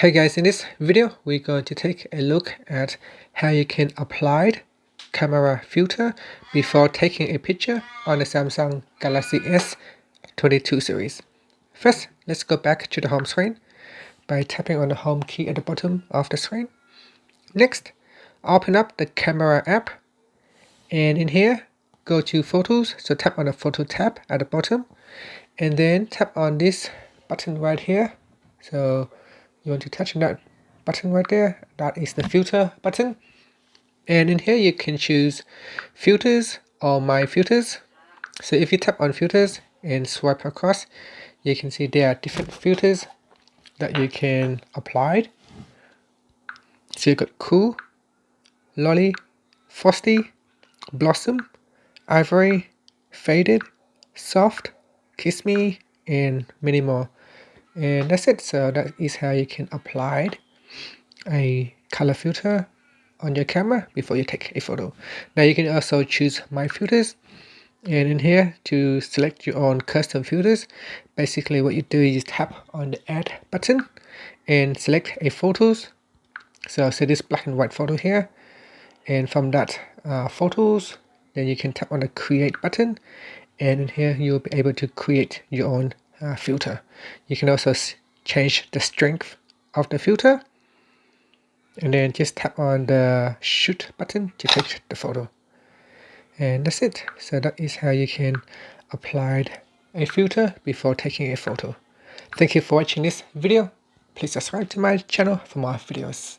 Hey guys, in this video we're going to take a look at how you can apply camera filter before taking a picture on the Samsung Galaxy S22 series. First, let's go back to the home screen by tapping on the home key at the bottom of the screen. Next, open up the camera app, and in here go to photos, so tap on the photo tab at the bottom and then tap on this button right here. So you want to touch on that button right there. That is the filter button, and in here you can choose filters or my filters. So if you tap on filters and swipe across, you can see there are different filters that you can apply. So you've got cool, lolly, frosty, blossom, ivory, faded, soft, kiss me, and many more. And that's it. So that is how you can apply a color filter on your camera before you take a photo. Now you can also choose my filters, and in here to select your own custom filters, basically what you do is tap on the add button and select a photos. So I'll say this black and white photo here, and from that photos, then you can tap on the create button, and in here you'll be able to create your own filter. You can also change the strength of the filter, and then just tap on the shoot button to take the photo. And that's it. So that is how you can apply a filter before taking a photo. Thank you for watching this video. Please subscribe to my channel for more videos.